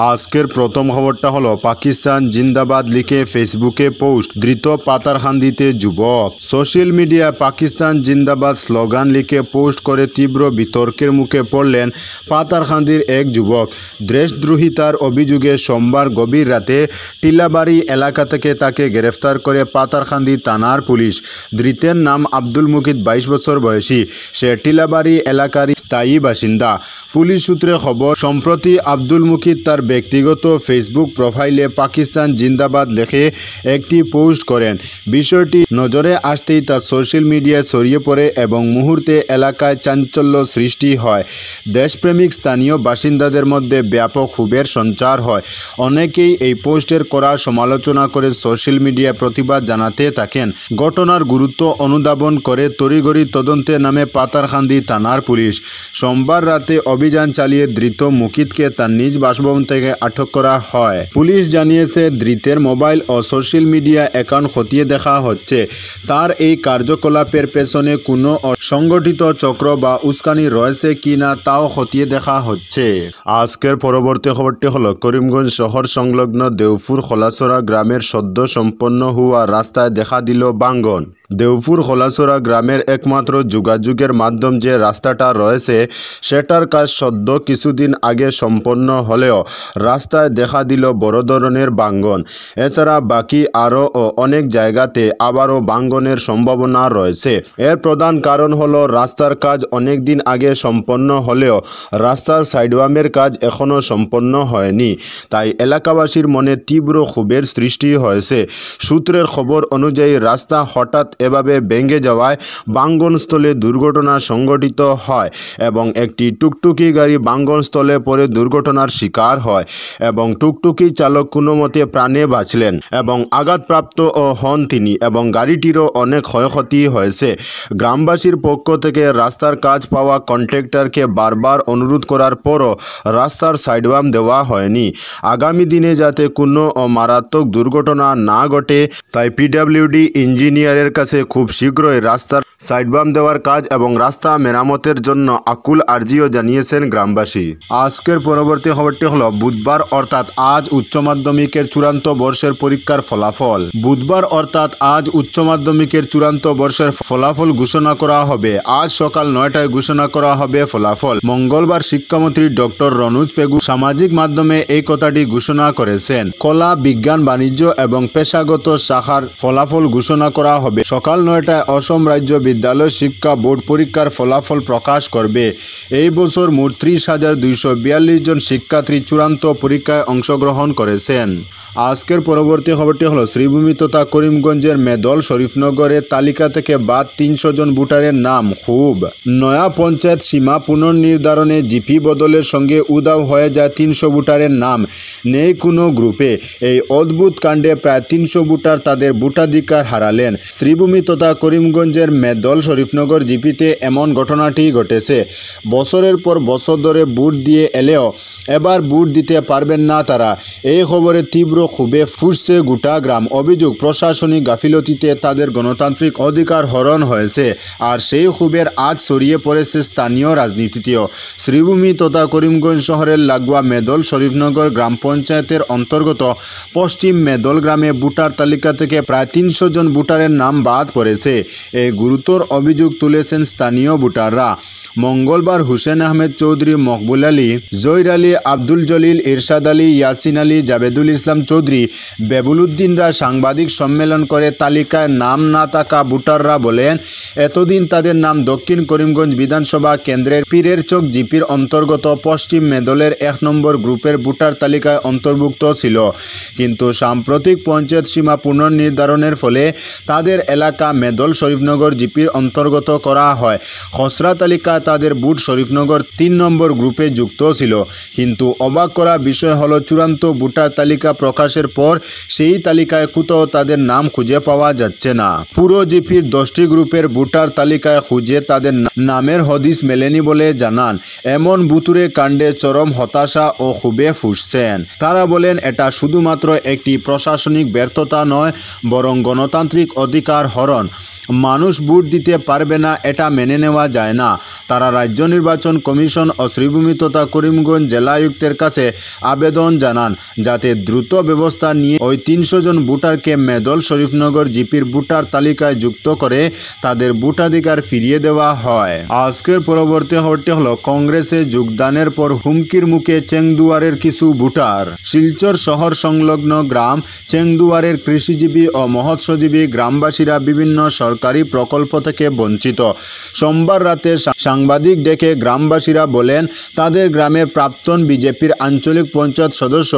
আজকের প্রথম খবরটা হলো পাকিস্তান জিন্দাবাদ লিখে ফেসবুকে পোস্ট ধৃত পাতারকান্দিতে যুবক। সোশ্যাল মিডিয়ায় পাকিস্তান জিন্দাবাদ স্লোগান লিখে পোস্ট করে তীব্র বিতর্কের মুখে পড়লেন পাতারকান্দির এক যুবক। দেশদ্রোহিতার অভিযোগে সোমবার গভীর রাতে টিলাবাড়ি এলাকা থেকে তাকে গ্রেফতার করে পাতারকান্দি থানার পুলিশ। ধৃতের নাম আব্দুল মুকিত, 22 বছর বয়সী। সে টিলাবাড়ি এলাকার স্থায়ী বাসিন্দা। পুলিশ সূত্রে খবর, সম্প্রতি আব্দুল মুকিত তার ব্যক্তিগত ফেসবুক প্রোফাইলে পাকিস্তান জিন্দাবাদ লিখে একটি পোস্ট করেন। বিষয়টি নজরে আসতেই তা সোশ্যাল মিডিয়ায় ছড়িয়ে পড়ে এবং মুহূর্তে এলাকায় চাঞ্চল্য সৃষ্টি হয়। দেশপ্রেমিক স্থানীয় বাসিন্দাদের মধ্যে ব্যাপক ক্ষোভের সঞ্চার হয়। অনেকেই এই পোস্টের করা সমালোচনা করে সোশ্যাল মিডিয়ায় প্রতিবাদ জানাতে থাকেন। ঘটনার গুরুত্ব অনুধাবন করে তড়িঘড়ি তদন্তে নামে পাতারকান্দি থানার পুলিশ। সোমবার রাতে অভিযান চালিয়ে ধৃত মুকিতকে তার নিজ বাসভবন থেকে আটক করা হয়। পুলিশ জানিয়েছে, ধৃতের মোবাইল ও সোশ্যাল মিডিয়া অ্যাকাউন্ট খতিয়ে দেখা হচ্ছে। তার এই কার্যকলাপের পেছনে কোনো সংগঠিত চক্র বা উস্কানি রয়েছে কিনা তাও খতিয়ে দেখা হচ্ছে। আজকের পরবর্তী খবরটি হলো, করিমগঞ্জ শহর সংলগ্ন দেওপুর খোলাছড়া গ্রামের সদ্য সম্পন্ন হওয়া রাস্তায় দেখা দিল ভাঙন। দেওপুর খোলাছড়া গ্রামের একমাত্র যোগাযোগের মাধ্যম যে রাস্তাটা রয়েছে, সেটার কাজ সদ্য কিছুদিন আগে সম্পন্ন হলেও রাস্তায় দেখা দিল বড় ধরনের ভাঙন। এছাড়া বাকি আরও অনেক জায়গাতে আবারও ভাঙনের সম্ভাবনা রয়েছে। এর প্রধান কারণ হলো, রাস্তার কাজ অনেক দিন আগে সম্পন্ন হলেও রাস্তার সাইডওয়ামের কাজ এখনও সম্পন্ন হয়নি। তাই এলাকাবাসীর মনে তীব্র ক্ষোভের সৃষ্টি হয়েছে। সূত্রের খবর অনুযায়ী রাস্তা হঠাৎ এভাবে ভেঙে যাওয়ায় ভাঙনস্থলে দুর্ঘটনা সংঘটিত হয় এবং একটি টুকটুকি গাড়ি ভাঙনস্থলে পড়ে দুর্ঘটনার শিকার হয় এবং টুকটুকি চালক কোনো মতে প্রাণে বাঁচলেন এবং আঘাতপ্রাপ্ত হন তিনি এবং গাড়িটিরও অনেক ক্ষয়ক্ষতি হয়েছে। গ্রামবাসীর পক্ষ থেকে রাস্তার কাজ পাওয়া কন্ট্রাক্টরকে বারবার অনুরোধ করার পরও রাস্তার সাইডওয়াম দেওয়া হয়নি। আগামী দিনে যাতে কোনো মারাত্মক দুর্ঘটনা না ঘটে, তাই পিডব্লিউডি ইঞ্জিনিয়ারের কাছে খুব শীঘ্রই রাস্তার সাইডবাম দেওয়ার কাজ এবং রাস্তা মেরামতের জন্য আকুল আর্জিও জানিয়েছেন গ্রামবাসী। আজকের পরবর্তী খবরটি হলো, বুধবার অর্থাৎ আজ উচ্চ মাধ্যমিকের চূড়ান্ত বর্ষের পরীক্ষার ফলাফল। বুধবার অর্থাৎ আজ উচ্চ মাধ্যমিকের চূড়ান্ত বর্ষের ফলাফল ঘোষণা করা হবে। আজ সকাল 9টায় ঘোষণা করা হবে ফলাফল। মঙ্গলবার শিক্ষামন্ত্রী ডক্টর রনোজ পেগু সামাজিক মাধ্যমে এই কথাটি ঘোষণা করেছেন। কলা, বিজ্ঞান, বাণিজ্য এবং পেশাগত শাখার ফলাফল ঘোষণা করা হবে। সকাল 9টায় অসম রাজ্য বিদ্যালয় শিক্ষা বোর্ড পরীক্ষার ফলাফল প্রকাশ করবে। এই বছর মোট 30,242 জন শিক্ষার্থী চূড়ান্ত পরীক্ষায় অংশগ্রহণ করেছেন। আজকের পরবর্তী খবরটি হলো, শ্রীভূমি তথা করিমগঞ্জের মেদল শরীফনগরের তালিকা থেকে বাদ 300 জন ভোটারের নাম। খুব নয়া পঞ্চায়েত সীমা পুনর্নির্ধারণে জিপি বদলের সঙ্গে উধাও হয়ে যায় 300 ভোটারের নাম নেই কোনো গ্রুপে। এই অদ্ভুত কাণ্ডে প্রায় 300 ভোটার তাদের ভোটাধিকার হারালেন। শ্রীভূমি তথা করিমগঞ্জের মেদল শরীফনগর জিপিতে এমন ঘটনাটি ঘটেছে। বছরের পর বছর ধরে ভোট দিয়ে এলেও এবার ভোট দিতে পারবেন না তারা। এই খবরে তীব্র ক্ষোভে ফুঁসছে গোটা গ্রাম। অভিযোগ, প্রশাসনিক গাফিলতিতে তাদের গণতান্ত্রিক অধিকার হরণ হয়েছে। আর সেই ক্ষোভের আজ ছড়িয়ে পড়েছে স্থানীয় রাজনীতিতেও। শ্রীভূমি তথা করিমগঞ্জ শহরের লাগোয়া মেদল শরীফনগর গ্রাম পঞ্চায়েতের অন্তর্গত পশ্চিম মেদল গ্রামে ভোটার তালিকা থেকে প্রায় 300 জন ভোটারের নাম বাদ পড়েছে। এই গুরুতর অভিযোগ তুলেছেন স্থানীয় ভোটাররা। মঙ্গলবার হুসেন আহমেদ চৌধুরী, মকবুল আলী, জহির আলী, আব্দুল জলিল, ইরশাদ আলী, ইয়াসিন আলী, জাবেদুল ইসলাম চৌধুরী, বেবুল উদ্দিনরা সাংবাদিক সম্মেলন করে তালিকায় নাম না থাকা ভোটাররা বলেন, এতদিন তাদের নাম দক্ষিণ করিমগঞ্জ বিধানসভা কেন্দ্রের পীরের চক জিপির অন্তর্গত পশ্চিম মেদলের 1 নম্বর গ্রুপের ভোটার তালিকায় অন্তর্ভুক্ত ছিল। কিন্তু সাম্প্রতিক পঞ্চায়েত সীমা পুনর্নির্ধারণের ফলে তাদের এলাকা মেদল শরীফনগর জিপির অন্তর্গত করা হয়। খসড়া তালিকায় তাদের ভোট শরীফনগর 3 নম্বর গ্রুপে যুক্ত ছিল। কিন্তু অবাক করা বিষয় হলো, চূড়ান্ত ভোটার তালিকা প্রকাশের পর সেই তালিকায় কোথাও তাদের নাম খুঁজে পাওয়া যাচ্ছে না। পুরো জিপির 10টি গ্রুপের ভোটার তালিকায় খুঁজে তাদের নামের হদিস মেলেনি বলে জানান। এমন ভুতুড়ে কাণ্ডে চরম হতাশা ও ক্ষোভে ফুঁসছেন তারা। বলেন, এটা শুধুমাত্র একটি প্রশাসনিক ব্যর্থতা নয়, বরং গণতান্ত্রিক অধিকার হরণ। মানুষ ভোট দিতে পারবে না, এটা মেনে নেওয়া যায় না। তারা রাজ্য নির্বাচন কমিশন ও শ্রীভূমি তথা করিমগঞ্জ জেলা আয়ুক্তের কাছে আবেদন জানান যাতে দ্রুত ব্যবস্থা নিয়ে ওই 300 জন ভোটারকে মেদল শরীফনগর জিপির ভোটার তালিকায় যুক্ত করে তাদের ভোটাধিকার ফিরিয়ে দেওয়া হয়। আজকের পরবর্তী খবরটি হলো কংগ্রেসে যোগদানের পর হুমকির মুখে চেংদুয়ারের কিছু ভোটার। শিলচর শহর সংলগ্ন গ্রাম চেংদুয়ারের কৃষিজীবী ও মৎস্যজীবী গ্রামবাসীরা বিভিন্ন সরকারি প্রকল্প থেকে বঞ্চিত। সোমবার রাতে সাংবাদিক ডেকে গ্রামবাসীরা বলেন তাদের গ্রামে প্রাক্তন বিজেপির আঞ্চলিক পঞ্চায়েত সদস্য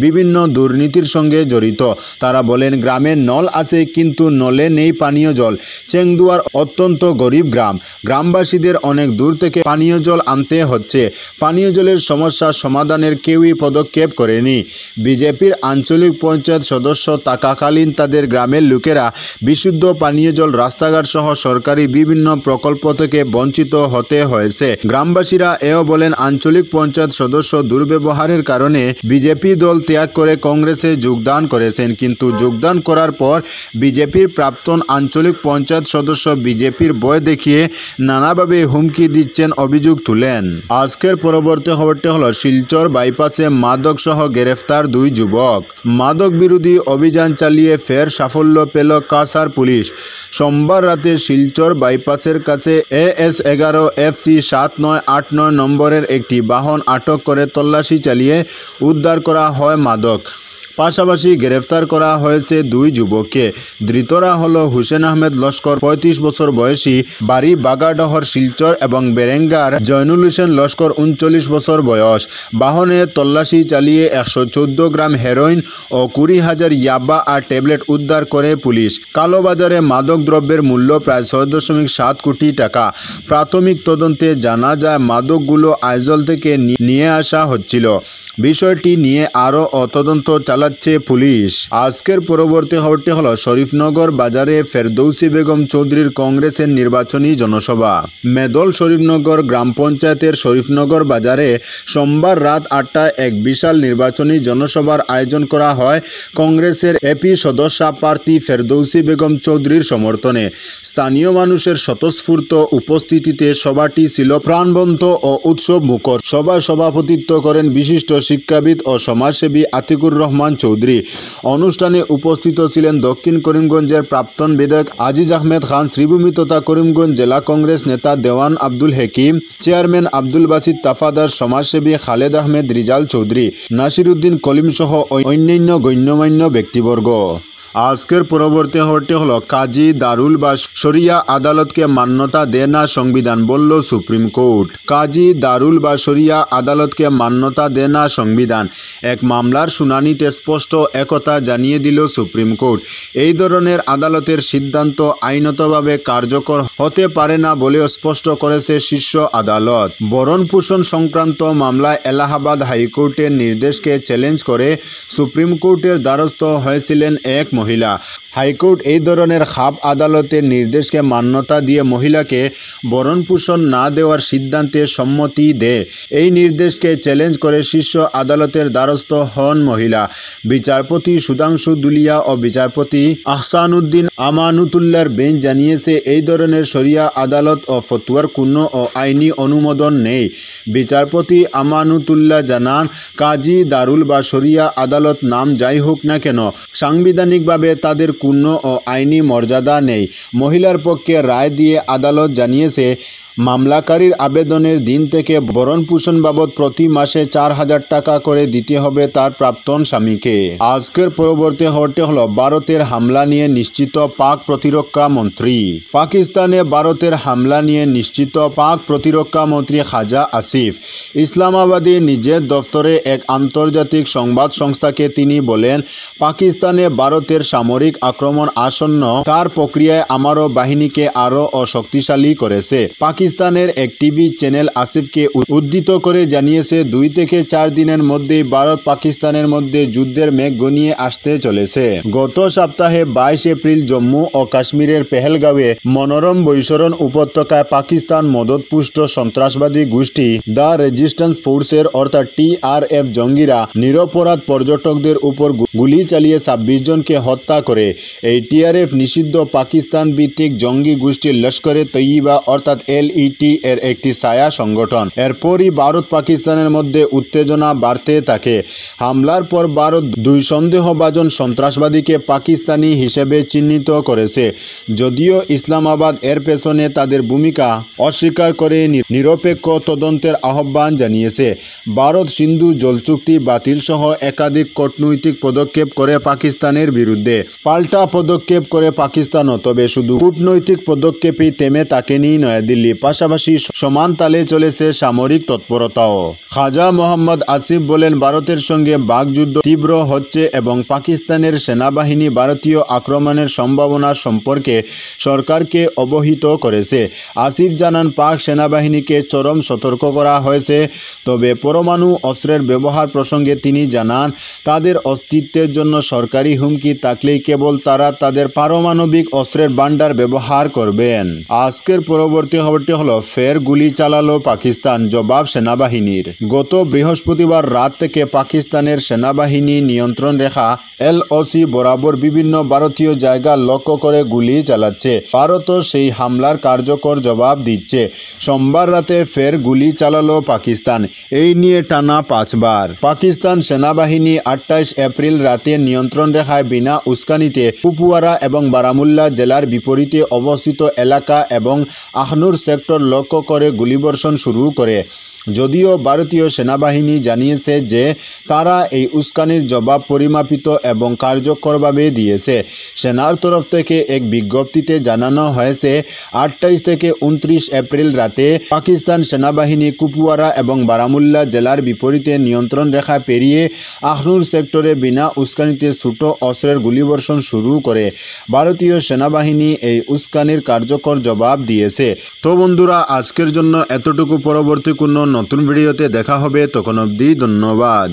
বিভিন্ন দুর্নীতির সঙ্গে জড়িত। তারা বলেন গ্রামে নল আছে কিন্তু নলে নেই পানীয় জল। চেংদুয়ার অত্যন্ত গরিব গ্রাম, গ্রামবাসীদের অনেক দূর থেকে পানীয় জল আনতে হচ্ছে। পানীয় জলের সমস্যা সমাধানের কেউই পদক্ষেপ করেনি। বিজেপির আঞ্চলিক পঞ্চায়েত সদস্য থাকাকালীন তাদের গ্রামের লোকেরা বিশুদ্ধ পানীয় জল, রাস্তাঘাট সহ সরকারি বিভিন্ন প্রকল্প থেকে বঞ্চিত হতে হয়েছে। গ্রামবাসীরা এও বলেন আঞ্চলিক পঞ্চায়েত সদস্য দুর্ব্যবহারের কারণে বিজেপি দল ত্যাগ করে কংগ্রেসে যোগদান করেছেন, কিন্তু যোগদান করার পর বিজেপির প্রাক্তন আঞ্চলিক পঞ্চায়েত সদস্য বিজেপির ভয় দেখিয়ে নানাভাবে হুমকি দিচ্ছেন অভিযোগ তুলেন। আজকের পরবর্তী খবরটি হলো শিলচর বাইপাসে মাদক সহ গ্রেফতার 2 যুবক। মাদক বিরোধী অভিযান চালিয়ে ফের সাফল্য পেল কাছাড় পুলিশ। সোমবার রাতে শিলচর বাইপাসের কাছে AS11 FC 7989 নম্বরের একটি বাহন আটক করে তল্লাশি চালিয়ে উদ্ধার করা হয় মাদক। পাশাপাশি গ্রেফতার করা হয়েছে 2 যুবককে। ধৃতরা হলো হুসেন আহমেদ লস্কর 35 বছর বয়সী, বাড়ি বাগাডহর শিলচর, এবং বেরেঙ্গার জয়নুল হোসেন লস্কর 39 বছর বয়স। বাহনে তল্লাশি চালিয়ে 114 গ্রাম হেরোইন ও 20,000 ইয়াবা আর ট্যাবলেট উদ্ধার করে পুলিশ। কালোবাজারে মাদক দ্রব্যের মূল্য প্রায় 6.7 কোটি টাকা। প্রাথমিক তদন্তে জানা যায় মাদকগুলো আইজল থেকে নিয়ে আসা হচ্ছিল। বিষয়টি নিয়ে আরও তদন্ত চালাচ্ছে পুলিশ। আজকের পরবর্তী খবরটি হলো শরীফনগর বাজারে ফেরদৌসী বেগম চৌধুরীর কংগ্রেসের নির্বাচনী জনসভা। মেদল শরীফনগর গ্রাম পঞ্চায়েতের শরীফনগর বাজারে সোমবার রাত 8টায় এক বিশাল নির্বাচনী জনসভার আয়োজন করা হয় কংগ্রেসের এপি সদস্যা প্রার্থী ফেরদৌসী বেগম চৌধুরীর সমর্থনে। স্থানীয় মানুষের স্বতঃস্ফূর্ত উপস্থিতিতে সভাটি ছিল প্রাণবন্ত ও উৎসব মুখর। সভায় সভাপতিত্ব করেন বিশিষ্ট শিক্ষাবিদ ও সমাজসেবী আতিকুর রহমান চৌধুরী। অনুষ্ঠানে উপস্থিত ছিলেন দক্ষিণ করিমগঞ্জের প্রাক্তন বিধায়ক আজিজ আহমেদ খান, শ্রীভূমি তথা করিমগঞ্জ জেলা কংগ্রেস নেতা দেওয়ান আব্দুল হেকিম, চেয়ারম্যান আব্দুল বাসিত তাফাদার, সমাজসেবী খালেদ আহমেদ রিজাল চৌধুরী, নাসির উদ্দিন কলিম সহ অন্যান্য গণ্যমান্য ব্যক্তিবর্গ। আজকের পরবর্তী খবরটি হলো কাজী দারুল বা শরিয়া আদালতকে মান্যতা দেয় না সংবিধান, বলল সুপ্রিম কোর্ট। কাজী দারুল বা শরিয়া আদালতকে মান্যতা দেয় না সংবিধান। এক মামলার শুনানিতে স্পষ্ট একথা জানিয়ে দিল সুপ্রিম কোর্ট। এই ধরনের আদালতের সিদ্ধান্ত আইনতভাবে কার্যকর হতে পারে না বলেও স্পষ্ট করেছে শীর্ষ আদালত। ভরণ পোষণ সংক্রান্ত মামলায় এলাহাবাদ হাইকোর্টের নির্দেশকে চ্যালেঞ্জ করে সুপ্রিম কোর্টের দ্বারস্থ হয়েছিলেন এক মহিলা। হাইকোর্ট এই ধরনের খাপ আদালতের নির্দেশকে মান্যতা দিয়ে মহিলাকে ভরণ পোষণ না দেওয়ার সিদ্ধান্তে সম্মতি দেয়। এই নির্দেশকে চ্যালেঞ্জ করে শীর্ষ আদালতের দ্বারস্থ হন মহিলা। বিচারপতি সুধাংশু দুলিয়া ও বিচারপতি আহসানুদ্দিন আমানুতুল্লাহর বেঞ্চ জানিয়েছে এই ধরনের শরিয়া আদালত ও ফতোয়ার কোনো আইনি অনুমোদন নেই। বিচারপতি আমানুতুল্লাহ জানান, কাজী দারুল বা শরিয়া আদালত নাম যাই হোক না কেন, সাংবিধানিকভাবে তাদের কোনো আইনি মর্যাদা নেই। মহিলার পক্ষে রায় দিয়ে আদালত জানিয়েছে মামলাকারীর আবেদনের দিন থেকে ভরণ পোষণ বাবদ প্রতি মাসে 4,000 টাকা করে দিতে হবে তার প্রাক্তন স্বামীকে। আজকের পরবর্তী খবরটি হলো ভারতের হামলা নিয়ে নিশ্চিত পাক প্রতিরক্ষা মন্ত্রী। পাকিস্তানে ভারতের হামলা নিয়ে নিশ্চিত পাক প্রতিরক্ষা মন্ত্রী খাজা আসিফ। ইসলামাবাদে নিজের দফতরে এক আন্তর্জাতিক সংবাদ সংস্থাকে তিনি বলেন, পাকিস্তানে ভারতের সামরিক আক্রমণ আসন্ন, তার প্রক্রিয়ায় আমারও বাহিনীকে আরও শক্তিশালী করেছে। পাকিস্তানের এক টিভি চ্যানেল আসিফকে উদ্ধৃত করে জানিয়েছে 2 থেকে 4 দিনের মধ্যেই ভারত পাকিস্তানের মধ্যে যুদ্ধের মেঘ ঘনিয়ে আসতে চলেছে। গত সপ্তাহে 22 এপ্রিল জম্মু ও কাশ্মীরের পেহেলগাঁওয়ে মনোরম বৈশরণ উপত্যকায় পাকিস্তান মদতপুষ্ট সন্ত্রাসবাদী গোষ্ঠী দ্য রেজিস্ট্যান্স ফোর্সের অর্থাৎ TRF জঙ্গিরা নিরপরাধ পর্যটকদের উপর গুলি চালিয়ে 26 জনকে হত্যা করে। এই টিআরএফ নিষিদ্ধ পাকিস্তান ভিত্তিক জঙ্গি গোষ্ঠী লস্করে তৈয়বা অর্থাৎ LET এর একটি ছায়া সংগঠন। এরপরই ভারত পাকিস্তানের মধ্যে উত্তেজনা বাড়তে থাকে। হামলার পর ভারত 2 সন্দেহভাজন সন্ত্রাসবাদীকে পাকিস্তানি হিসেবে চিহ্নিত করেছে। যদিও ইসলামাবাদ এর পেছনে তাদের ভূমিকা অস্বীকার করে নিরপেক্ষ তদন্তের আহ্বান জানিয়েছে। ভারত সিন্ধু জল চুক্তি বাতিল সহ একাধিক কূটনৈতিক পদক্ষেপ করে পাকিস্তানের বিরুদ্ধে। পাল্টা পদক্ষেপ করে পাকিস্তানও, তবে শুধু কূটনৈতিক পদক্ষেপেই থেমে থাকেনি নয়াদিল্লি, পাশাপাশি সমান তালে চলেছে সামরিক তৎপরতাও। খাজা মোহাম্মদ আসিফ বলেন, ভারতের সঙ্গে বাকযুদ্ধ তীব্র হচ্ছে এবং পাকিস্তানের সেনাবাহিনী ভারতীয় আক্রমণের সম্ভাবনা সম্পর্কে সরকারকে অবহিত করেছে। আসিফ জানান, পাক সেনাবাহিনীকে চরম সতর্ক করা হয়েছে। তবে পরমাণু অস্ত্রের ব্যবহার প্রসঙ্গে তিনি জানান, তাদের অস্তিত্বের জন্য সরকারি হুমকি থাকলেই কেবল তারা তাদের পারমাণবিক অস্ত্রের ভান্ডার ব্যবহার করবেন। আজকের পরবর্তী খবরটি হলো, ফের গুলি চালালো পাকিস্তান, জবাব সেনাবাহিনীর। গত বৃহস্পতিবার রাত থেকে পাকিস্তানের সেনাবাহিনী নিয়ন্ত্রণ রেখা LOC বরাবর বিভিন্ন ভারতীয় জায়গা লক্ষ্য করে গুলি চালাচ্ছে। ভারতও সেই হামলার কার্যকর জবাব দিচ্ছে। সোমবার রাতে ফের গুলি চালালো পাকিস্তান। এই নিয়ে টানা 5 বার। পাকিস্তান সেনাবাহিনী 28 এপ্রিল রাতে নিয়ন্ত্রণ রেখায় বিনা উস্কানিতে কুপওয়ারা এবং বারামুল্লা জেলার বিপরীতে অবস্থিত এলাকা এবং আখনুর সেক্টর লক্ষ্য করে গুলিবর্ষণ শুরু করে। যদিও ভারতীয় সেনাবাহিনী জানিয়েছে যে তারা এই উস্কানির জবাব পরিমাপিত এবং কার্যকরভাবে দিয়েছে। সেনার তরফ থেকে এক বিজ্ঞপ্তিতে জানানো হয়েছে, 28 থেকে 29 এপ্রিল রাতে পাকিস্তান সেনাবাহিনী কুপওয়ারা এবং বারামুল্লা জেলার বিপরীতে নিয়ন্ত্রণ রেখা পেরিয়ে আখনুর সেক্টরে বিনা উস্কানিতে ছোট অস্ত্রের গুলিবর্ষণ শুরু করে। ভারতীয় সেনাবাহিনী এই উস্কানির কার্যকর জবাব দিয়েছে। তো বন্ধুরা, আজকের জন্য এতটুকু। পরবর্তী কোনো নতুন ভিডিওতে দেখা হবে, তখন অবধি ধন্যবাদ।